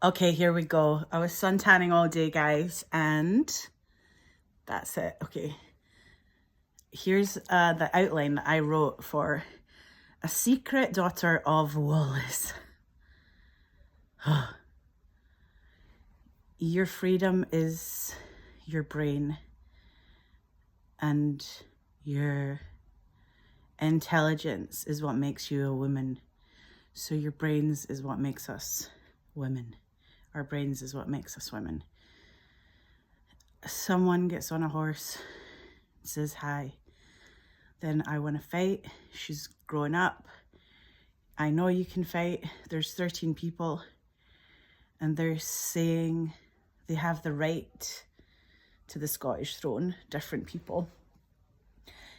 Okay, here we go. I was suntanning all day, guys, and that's it. Okay. Here's the outline that I wrote for A Secret Daughter of Wallace. Your freedom is your brain, and your intelligence is what makes you a woman. So your brains is what makes us women. Our brains is what makes us women. Someone gets on a horse, says hi. Then I want to fight. She's grown up. I know you can fight. There's 13 people, and they're saying they have the right to the Scottish throne, different people.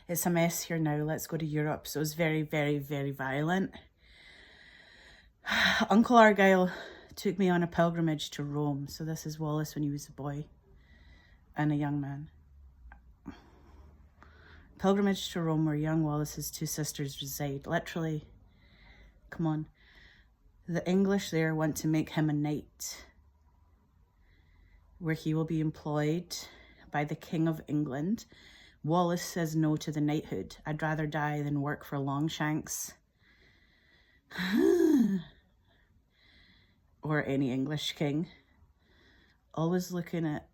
It's a mess here now. Let's go to Europe. So it's very, very, very violent. Uncle Argyle took me on a pilgrimage to Rome. So this is Wallace when he was a boy and a young man. Pilgrimage to Rome where young Wallace's two sisters reside. Literally, come on. The English there want to make him a knight, where he will be employed by the King of England. Wallace says no to the knighthood. I'd rather die than work for Longshanks or any English king. Always looking at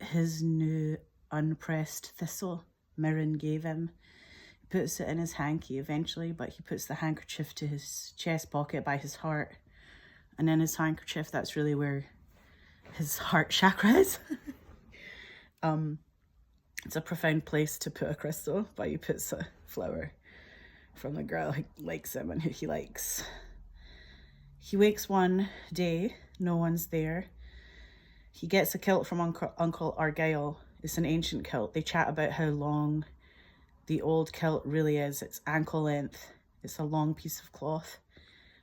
his new unpressed thistle Mirren gave him. He puts it in his hanky eventually, but he puts the handkerchief to his chest pocket by his heart. And in his handkerchief, that's really where his heart chakra is. It's a profound place to put a crystal, but he puts a flower from the girl who likes him and who he likes. He wakes one day, no one's there. He gets a kilt from Uncle Argyle. It's an ancient kilt. They chat about how long the old kilt really is. It's ankle length. It's a long piece of cloth.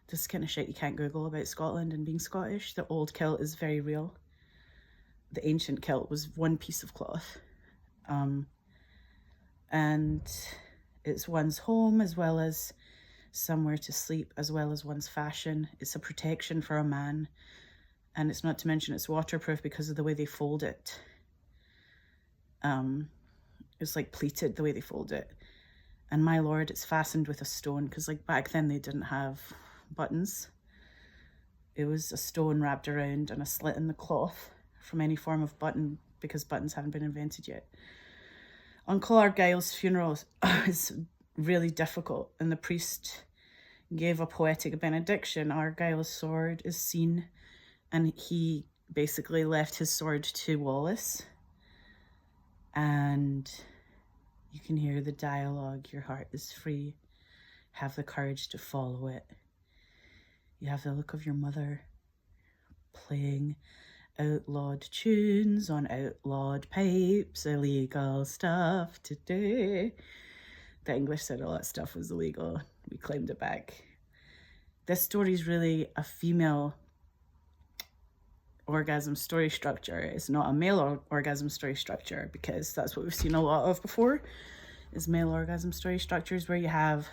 This kind of shit you can't Google about Scotland and being Scottish. The old kilt is very real. The ancient kilt was one piece of cloth. And it's one's home as well as somewhere to sleep, as well as one's fashion. It's a protection for a man. And it's not to mention it's waterproof because of the way they fold it. It's like pleated the way they fold it. And my lord, it's fastened with a stone, because like back then they didn't have buttons. It was a stone wrapped around and a slit in the cloth from any form of button, because buttons haven't been invented yet. Uncle Argyle's funeral is really difficult, and the priest gave a poetic benediction. Argyle's sword is seen, and he basically left his sword to Wallace. And you can hear the dialogue. Your heart is free. Have the courage to follow it. You have the look of your mother playing outlawed tunes on outlawed pipes, illegal stuff to do. The English said all that stuff was illegal. We claimed it back. This story is really a female orgasm story structure. It's not a male orgasm story structure, because that's what we've seen a lot of before, is male orgasm story structures where you have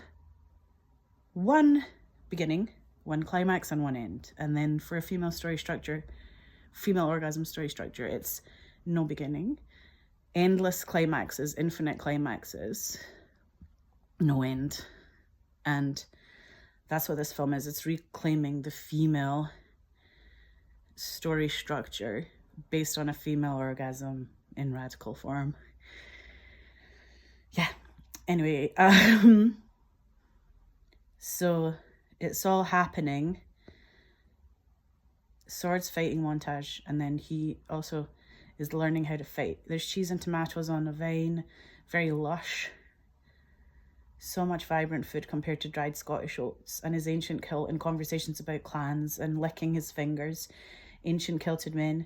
one beginning, one climax, and one end. And then for a female story structure, female orgasm story structure, it's no beginning, endless climaxes, infinite climaxes, no end. And that's what this film is. It's reclaiming the female story structure based on a female orgasm in radical form. Yeah. Anyway, so it's all happening. Swords fighting montage, and then he also is learning how to fight. There's cheese and tomatoes on a vine, very lush. So much vibrant food compared to dried Scottish oats, and his ancient kilt and conversations about clans and licking his fingers. Ancient kilted men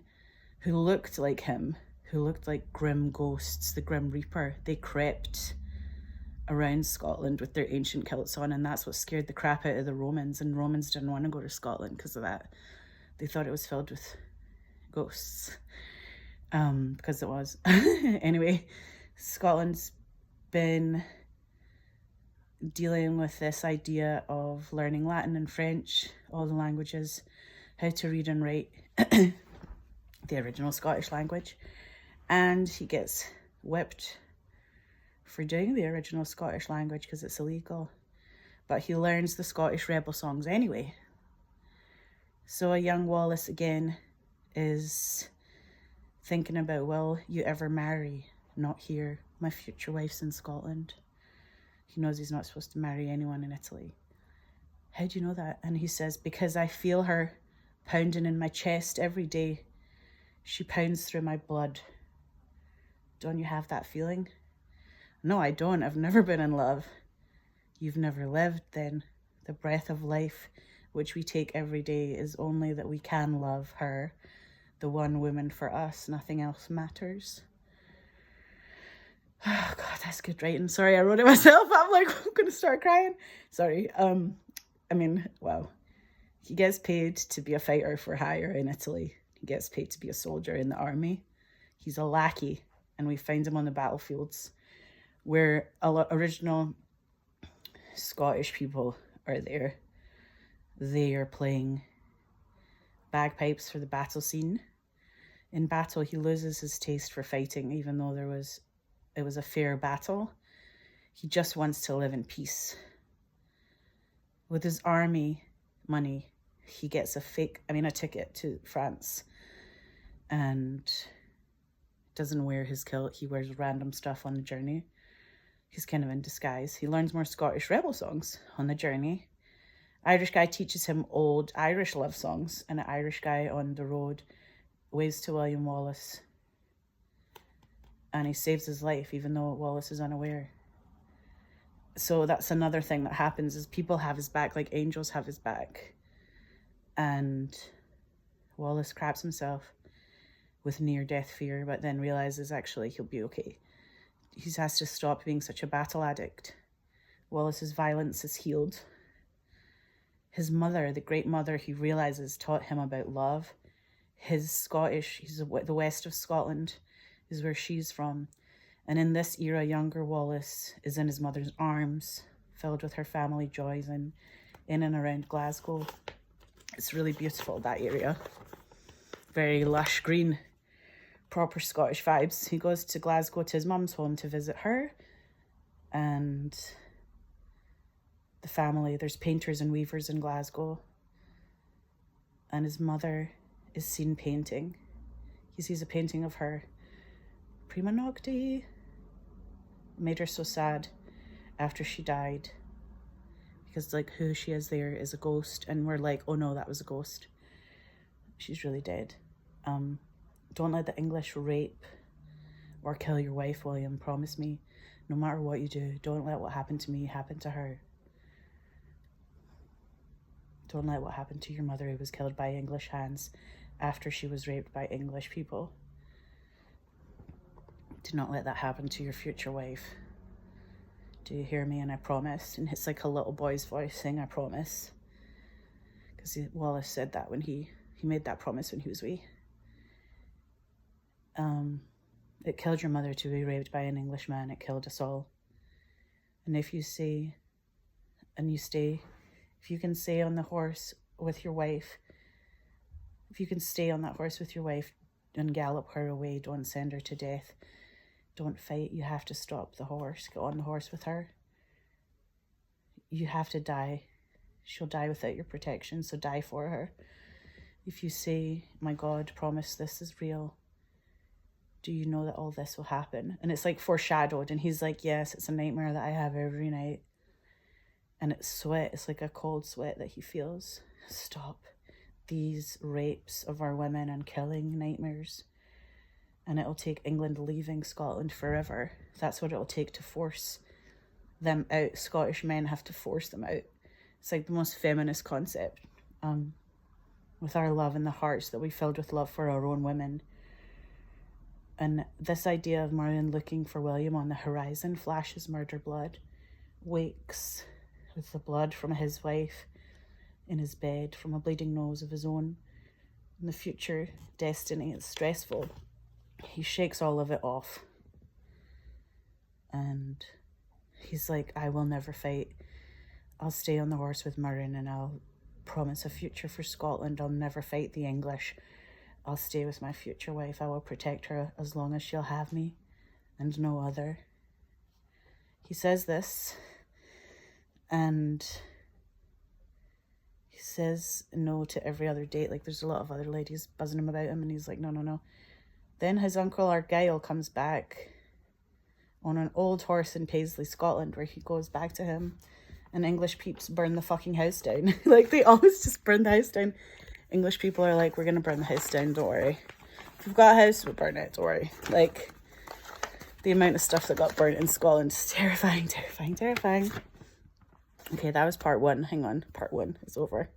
who looked like him, who looked like grim ghosts, the Grim Reaper. They crept around Scotland with their ancient kilts on, and that's what scared the crap out of the Romans, and Romans didn't want to go to Scotland because of that. They thought it was filled with ghosts, because it was. Anyway, Scotland's been dealing with this idea of learning Latin and French, all the languages, how to read and write the original Scottish language. And he gets whipped for doing the original Scottish language because it's illegal. But he learns the Scottish rebel songs anyway. So a young Wallace again is thinking about, will you ever marry? Not here. My future wife's in Scotland. He knows he's not supposed to marry anyone in Italy. How do you know that? And he says, because I feel her pounding in my chest every day. She pounds through my blood. Don't you have that feeling? No, I don't. I've never been in love. You've never lived then. The breath of life which we take every day is only that we can love her, the one woman for us. Nothing else matters. Oh God, that's good writing. Sorry, I wrote it myself. I'm like, I'm going to start crying. Sorry. I mean, wow. He gets paid to be a fighter for hire in Italy. He gets paid to be a soldier in the army. He's a lackey, and we find him on the battlefields where original Scottish people are there. They are playing bagpipes for the battle scene. In battle, he loses his taste for fighting, even though it was a fair battle. He just wants to live in peace. With his army money, he gets a ticket to France, and doesn't wear his kilt. He wears random stuff on the journey. He's kind of in disguise. He learns more Scottish rebel songs on the journey. Irish guy teaches him old Irish love songs, and an Irish guy on the road waves to William Wallace, and he saves his life even though Wallace is unaware. So that's another thing that happens, is people have his back, like angels have his back. And Wallace craps himself with near-death fear, but then realizes actually he'll be okay. He has to stop being such a battle addict. Wallace's violence is healed. His mother, the great mother he realizes taught him about love. He's the west of Scotland is where she's from. And in this era, younger Wallace is in his mother's arms, filled with her family joys in and around Glasgow. It's really beautiful, that area. Very lush green, proper Scottish vibes. He goes to Glasgow to his mum's home to visit her. And the family, there's painters and weavers in Glasgow. And his mother is seen painting. He sees a painting of her. Prima nocte. Made her so sad after she died, because like who she is there is a ghost, and we're like, oh no, that was a ghost. She's really dead. Don't let the English rape or kill your wife, William. Promise me, no matter what you do, don't let what happened to me happen to her. Don't let what happened to your mother, who was killed by English hands after she was raped by English people. Do not let that happen to your future wife. Do you hear me? And I promise. And it's like a little boy's voice saying, I promise. Because Wallace said that when he made that promise when he was wee. It killed your mother to be raped by an Englishman. It killed us all. And if you say, and you stay, if you can stay on the horse with your wife, if you can stay on that horse with your wife and gallop her away, don't send her to death. Don't fight. You have to stop the horse. Get on the horse with her. You have to die. She'll die without your protection, so die for her. If you say, my God, promise this is real, do you know that all this will happen? And it's like foreshadowed, and he's like, yes, it's a nightmare that I have every night. And it's sweat. It's like a cold sweat that he feels. Stop these rapes of our women and killing nightmares. And it'll take England leaving Scotland forever. That's what it'll take to force them out. Scottish men have to force them out. It's like the most feminist concept. With our love in the hearts that we filled with love for our own women. And this idea of Merlin looking for William on the horizon, flashes murder blood, wakes with the blood from his wife in his bed, from a bleeding nose of his own. In the future destiny is stressful. He shakes all of it off. And he's like, I will never fight. I'll stay on the horse with Murrin, and I'll promise a future for Scotland. I'll never fight the English. I'll stay with my future wife. I will protect her as long as she'll have me and no other. He says this, and he says no to every other date. Like, there's a lot of other ladies buzzing him about him, and he's like, no, no, no. Then his uncle Argyle comes back on an old horse in Paisley, Scotland, where he goes back to him, and English peeps burn the fucking house down. Like, they always just burn the house down. English people are like, we're going to burn the house down, don't worry. If we've got a house, we'll burn it, don't worry. Like, the amount of stuff that got burnt in Scotland is terrifying, terrifying, terrifying. Okay, that was part one. Hang on, part one is over.